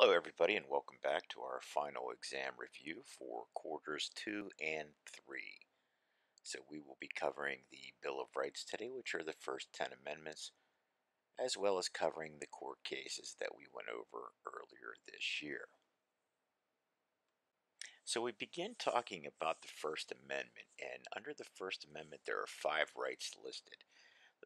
Hello, everybody, and welcome back to our final exam review for quarters 2 and 3. So, we will be covering the Bill of Rights today, which are the first 10 amendments, as well as covering the court cases that we went over earlier this year. So, we begin talking about the First Amendment, and under the First Amendment, there are 5 rights listed.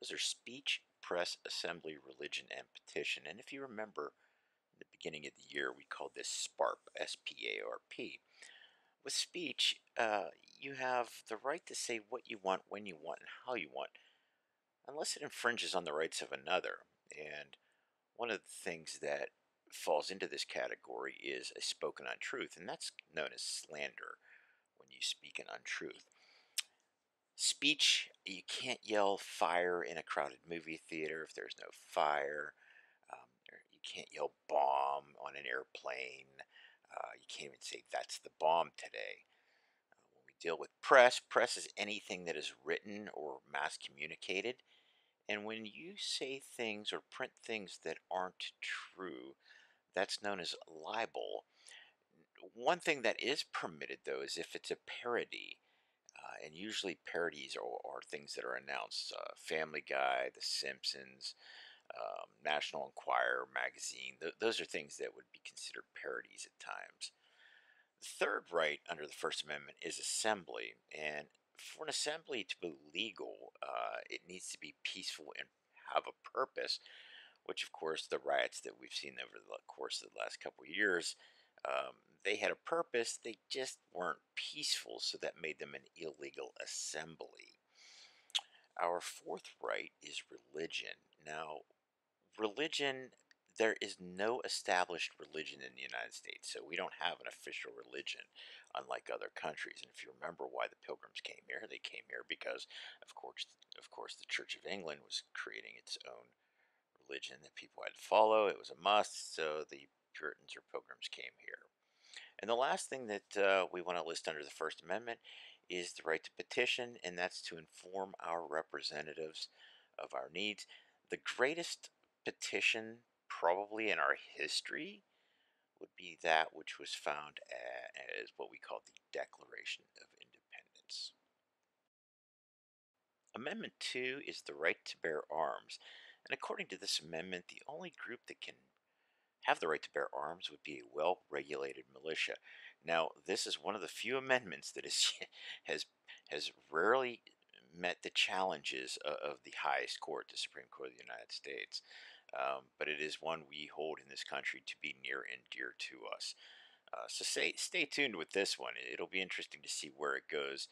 Those are speech, press, assembly, religion, and petition. And if you remember, in the beginning of the year, we called this SPARP, SPARP. With speech, you have the right to say what you want, when you want, and how you want, unless it infringes on the rights of another. And one of the things that falls into this category is a spoken untruth, and that's known as slander when you speak an untruth. Speech, you can't yell fire in a crowded movie theater if there's no fire. You can't yell bomb on an airplane. You can't even say that's the bomb today. When we deal with press, press is anything that is written or mass communicated. And when you say things or print things that aren't true, that's known as libel. One thing that is permitted, though, is if it's a parody. And usually parodies are things that are announced. Family Guy, The Simpsons, National Enquirer magazine. Those are things that would be considered parodies at times. The third right under the First Amendment is assembly, and for an assembly to be legal, it needs to be peaceful and have a purpose. Which, of course, the riots that we've seen over the course of the last couple of years, they had a purpose. They just weren't peaceful, so that made them an illegal assembly. Our fourth right is religion. Now, religion, there is no established religion in the United States, so we don't have an official religion, unlike other countries. And if you remember why the Pilgrims came here, they came here because, of course, the Church of England was creating its own religion that people had to follow. It was a must, so the Puritans or Pilgrims came here. And the last thing that we want to list under the First Amendment is the right to petition, and that's to inform our representatives of our needs. The greatest petition, probably in our history, would be that which was found as what we call the Declaration of Independence. Amendment 2 is the right to bear arms. And according to this amendment, the only group that can have the right to bear arms would be a well-regulated militia. Now, this is one of the few amendments that is has has rarely met the challenges of the highest court, the Supreme Court of the United States. But it is one we hold in this country to be near and dear to us. So stay tuned with this one. It'll be interesting to see where it goes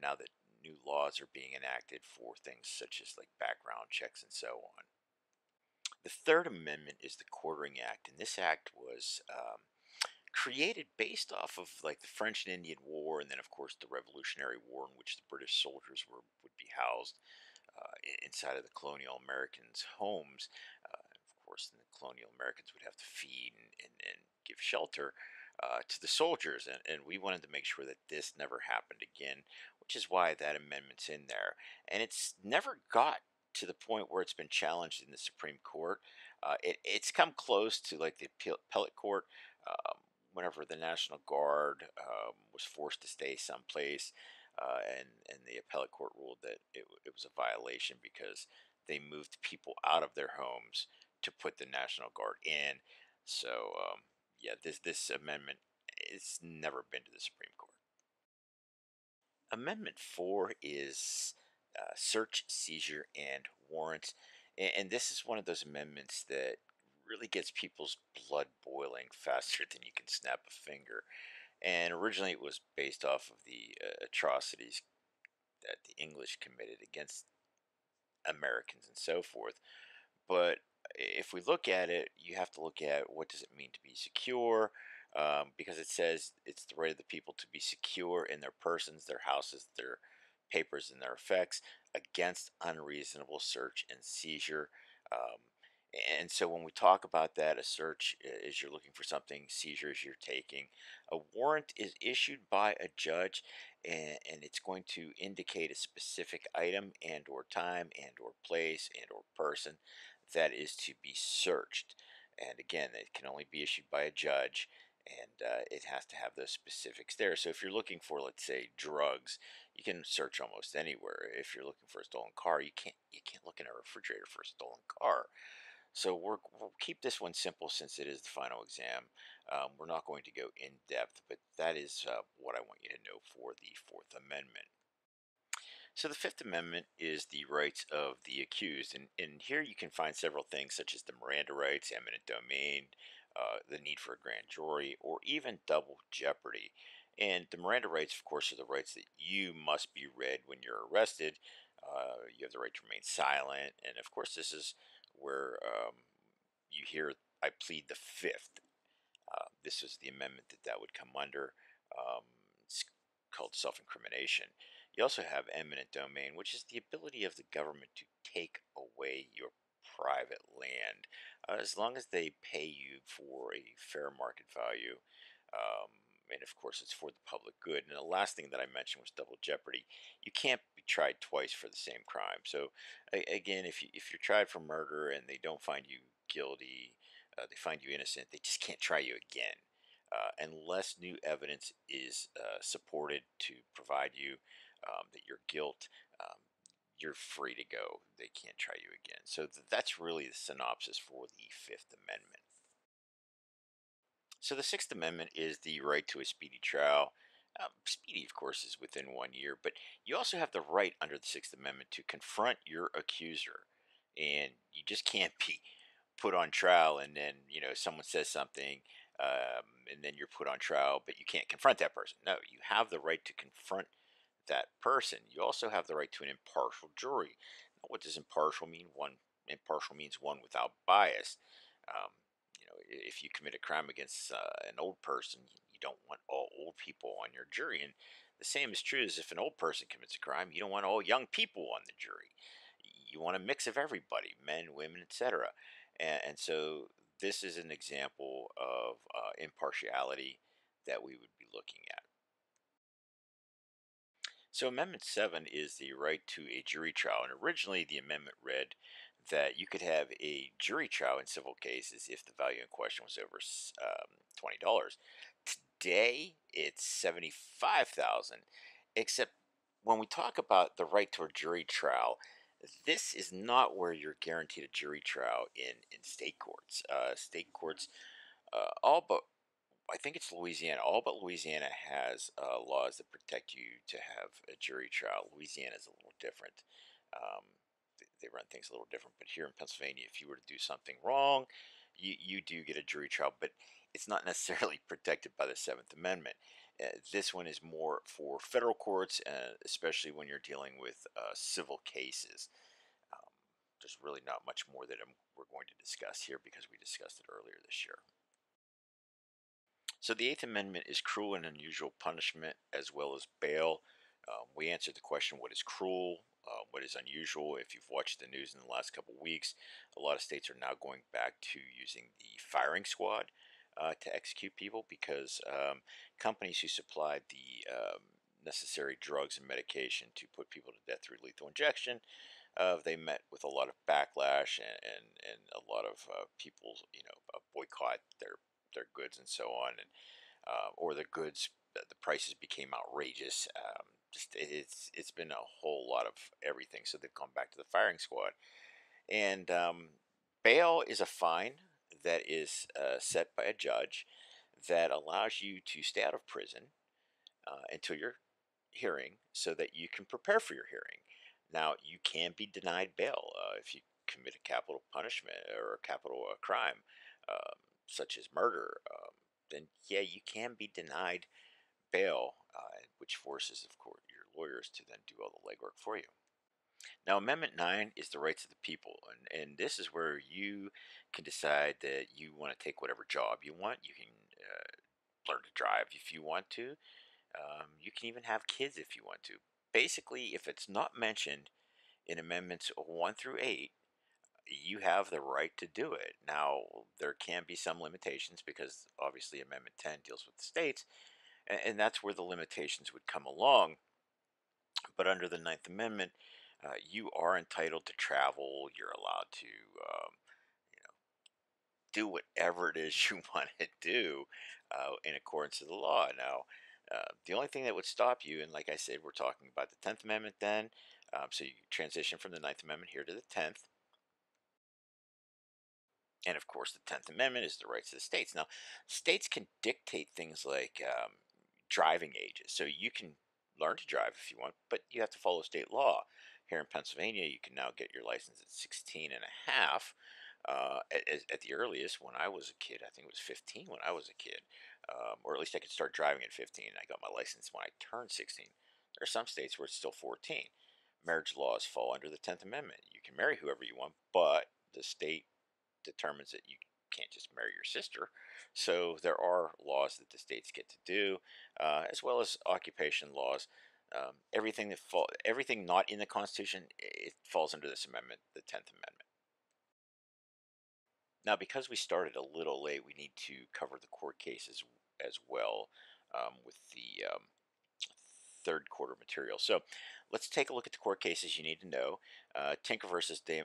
now that new laws are being enacted for things such as like background checks and so on. The Third Amendment is the Quartering Act, and this act was created based off of like the French and Indian War, and then of course the Revolutionary War, in which the British soldiers would be housed inside of the colonial Americans' homes. Of course, then the colonial Americans would have to feed and give shelter to the soldiers, and we wanted to make sure that this never happened again, which is why that amendment's in there. And it's never got to the point where it's been challenged in the Supreme Court. It's come close to like the appellate court. Whenever the National Guard was forced to stay someplace, and the appellate court ruled that it was a violation because they moved people out of their homes to put the National Guard in. So yeah, this amendment it's never been to the Supreme Court. Amendment 4 is search, seizure, and warrants. And this is one of those amendments that really gets people's blood boiling faster than you can snap a finger. And originally it was based off of the atrocities that the English committed against Americans and so forth. But if we look at it, you have to look at what does it mean to be secure, because it says it's the right of the people to be secure in their persons, their houses, their papers, and their effects against unreasonable search and seizure. Um, and so when we talk about that, a search is you're looking for something, seizure is you're taking. A warrant is issued by a judge, and it's going to indicate a specific item and or time and or place and or person that is to be searched. And again, it can only be issued by a judge, and it has to have those specifics there. So if you're looking for, let's say, drugs, you can search almost anywhere. If you're looking for a stolen car, you can't look in a refrigerator for a stolen car. So we'll keep this one simple since it is the final exam. We're not going to go in depth, but that is what I want you to know for the Fourth Amendment. So the Fifth Amendment is the rights of the accused, and here you can find several things such as the Miranda rights, eminent domain, the need for a grand jury, or even double jeopardy. And the Miranda rights, of course, are the rights that you must be read when you're arrested. You have the right to remain silent, and of course, this is where you hear "I plead the Fifth." This is the amendment that would come under. Um, it's called self-incrimination. You also have eminent domain, which is the ability of the government to take away your private land, as long as they pay you for a fair market value. Um, and of course, it's for the public good. And the last thing that I mentioned was double jeopardy. You can't be tried twice for the same crime. So, again, if you're tried for murder and they don't find you guilty, they find you innocent, they just can't try you again. Unless new evidence is supported to provide you that your guilt, um, you're free to go. They can't try you again. So that's really the synopsis for the Fifth Amendment. So the Sixth Amendment is the right to a speedy trial. Speedy, of course, is within 1 year, but you also have the right under the Sixth Amendment to confront your accuser, and you just can't be put on trial and then someone says something, and then you're put on trial, but you can't confront that person. No, you have the right to confront that person. You also have the right to an impartial jury. Now, what does impartial mean? One impartial means one without bias. Um, if you commit a crime against an old person, you don't want all old people on your jury. And the same is true as if an old person commits a crime, you don't want all young people on the jury. You want a mix of everybody, men, women, etc. And so this is an example of impartiality that we would be looking at. So, Amendment 7 is the right to a jury trial. And originally, the amendment read that you could have a jury trial in civil cases if the value in question was over $20. Today, it's 75,000. Except when we talk about the right to a jury trial, this is not where you're guaranteed a jury trial in state courts. State courts, all but I think it's Louisiana. All but Louisiana has laws that protect you to have a jury trial. Louisiana is a little different. They run things a little different. But here in Pennsylvania, if you were to do something wrong, you do get a jury trial, but it's not necessarily protected by the Seventh Amendment. This one is more for federal courts, especially when you're dealing with civil cases. Um, there's really not much more that we're going to discuss here because we discussed it earlier this year. So the Eighth Amendment is cruel and unusual punishment as well as bail. We answered the question, what is cruel? What is unusual? If you've watched the news in the last couple of weeks, a lot of states are now going back to using the firing squad to execute people because companies who supplied the necessary drugs and medication to put people to death through lethal injection, they met with a lot of backlash and a lot of people, boycott their goods and so on, and or the goods, the prices became outrageous. Just it's been a whole lot of everything. So they've gone back to the firing squad, and bail is a fine that is set by a judge that allows you to stay out of prison until your hearing, so that you can prepare for your hearing. Now you can be denied bail if you commit a capital punishment or a capital crime, such as murder. Then yeah, you can be denied bail, which forces, of course, your lawyers to then do all the legwork for you. Now, Amendment 9 is the rights of the people, and this is where you can decide that you want to take whatever job you want. You can learn to drive if you want to. You can even have kids if you want to. Basically, if it's not mentioned in Amendments 1 through 8, you have the right to do it. Now, there can be some limitations because obviously Amendment 10 deals with the states, and that's where the limitations would come along. But under the Ninth Amendment, you are entitled to travel. You're allowed to, do whatever it is you want to do in accordance to the law. Now, the only thing that would stop you, and like I said, we're talking about the 10th Amendment then. So you transition from the Ninth Amendment here to the 10th. And of course, the 10th Amendment is the rights of the states. Now, states can dictate things like driving ages. So you can learn to drive if you want, but you have to follow state law. Here in Pennsylvania, you can now get your license at 16 and a half. At the earliest, when I was a kid, I think it was 15 when I was a kid, or at least I could start driving at 15. I got my license when I turned 16. There are some states where it's still 14. Marriage laws fall under the 10th Amendment. You can marry whoever you want, but the state determines that you can't just marry your sister. So there are laws that the states get to do, as well as occupation laws. Everything not in the Constitution, it falls under this amendment, the 10th Amendment. Now, because we started a little late, we need to cover the court cases as well with the third quarter material. So let's take a look at the court cases you need to know. Tinker versus Des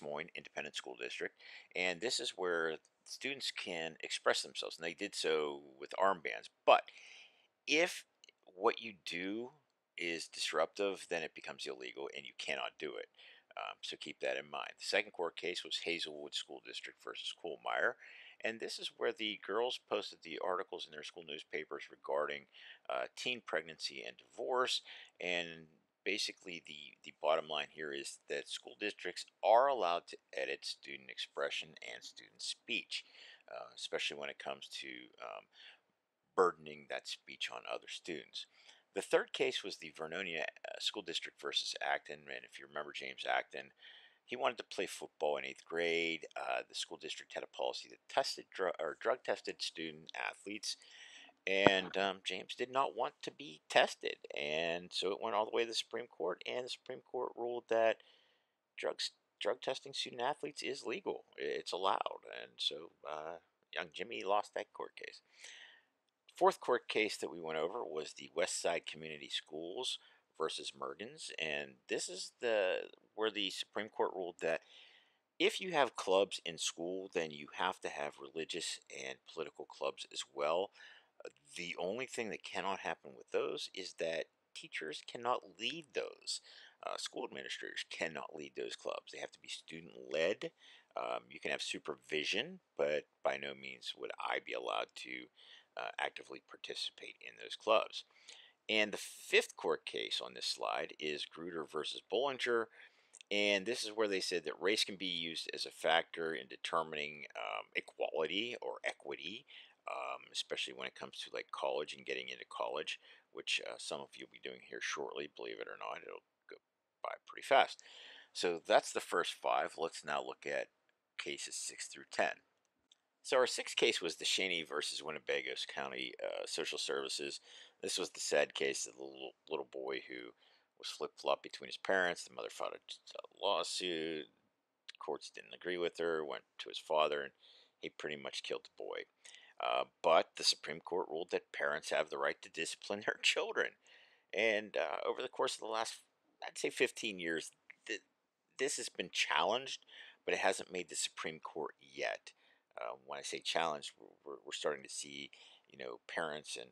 Moines Independent School District. And this is where students can express themselves. And they did so with armbands. But if what you do is disruptive, then it becomes illegal and you cannot do it. So keep that in mind. The second court case was Hazelwood School District versus Kohlmeyer. And this is where the girls posted the articles in their school newspapers regarding teen pregnancy and divorce. And basically, the bottom line here is that school districts are allowed to edit student expression and student speech, especially when it comes to burdening that speech on other students. The third case was the Vernonia School District versus Acton. And if you remember James Acton, he wanted to play football in eighth grade. The school district had a policy that tested drug tested student athletes, and James did not want to be tested, and so it went all the way to the Supreme Court. And the Supreme Court ruled that drugs drug testing student athletes is legal. It's allowed, and so young Jimmy lost that court case. Fourth court case that we went over was the West Side Community Schools versus Mergens, and this is the where the Supreme Court ruled that if you have clubs in school, then you have to have religious and political clubs as well. The only thing that cannot happen with those is that teachers cannot lead those. School administrators cannot lead those clubs. They have to be student led. You can have supervision, but by no means would I be allowed to actively participate in those clubs. And the fifth court case on this slide is Gruder versus Bollinger. And this is where they said that race can be used as a factor in determining equality or equity, especially when it comes to like college and getting into college, which some of you will be doing here shortly. Believe it or not, it'll go by pretty fast. So that's the first five. Let's now look at cases 6 through 10. So our sixth case was the Cheney versus Winnebago's County Social Services. This was the sad case of the little boy who was flip-flop between his parents. The mother filed a lawsuit. The courts didn't agree with her. Went to his father, and he pretty much killed the boy. But the Supreme Court ruled that parents have the right to discipline their children. And over the course of the last, I'd say 15 years, this has been challenged, but it hasn't made the Supreme Court yet. When I say challenged, we're starting to see, parents and,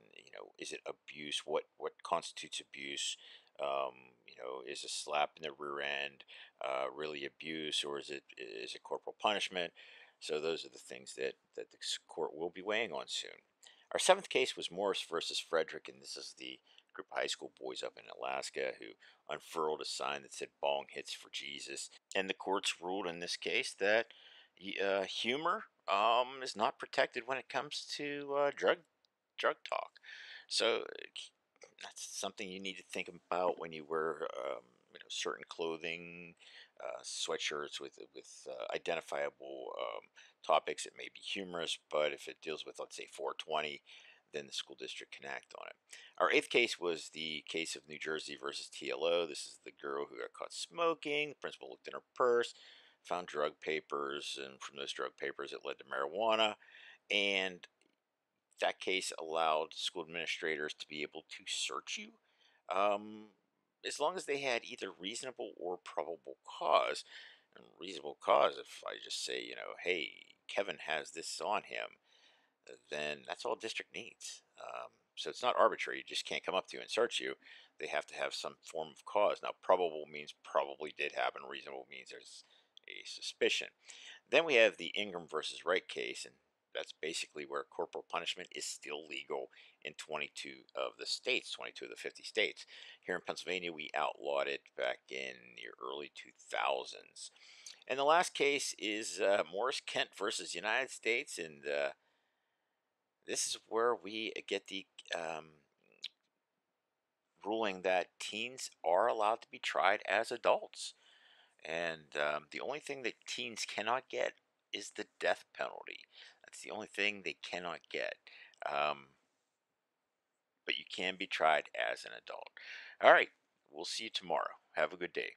is it abuse? What constitutes abuse? Is a slap in the rear end really abuse, or is it corporal punishment? So those are the things that the court will be weighing on soon. Our seventh case was Morris versus Frederick, and this is the group of high school boys up in Alaska who unfurled a sign that said "Bong hits for Jesus," and the courts ruled in this case that humor is not protected when it comes to drug talk. So that's something you need to think about when you wear certain clothing, sweatshirts with identifiable topics. It may be humorous, but if it deals with, let's say, 420, then the school district can act on it. Our eighth case was the case of New Jersey versus TLO. This is the girl who got caught smoking. The principal looked in her purse, found drug papers, and from those drug papers, it led to marijuana. And that case allowed school administrators to be able to search you um, as long as they had either reasonable or probable cause. And reasonable cause, if I just say, hey, Kevin has this on him, then that's all district needs. So it's not arbitrary. You just can't come up to you and search you. They have to have some form of cause. Now, probable means probably did happen. Reasonable means there's a suspicion. Then we have the Ingram versus Wright case, and that's basically where corporal punishment is still legal in 22 of the states, 22 of the 50 states. Here in Pennsylvania, we outlawed it back in the early 2000s. And the last case is Morris Kent versus United States, and this is where we get the ruling that teens are allowed to be tried as adults. And the only thing that teens cannot get is the death penalty. That's the only thing they cannot get. Um, but you can be tried as an adult. All right. We'll see you tomorrow. Have a good day.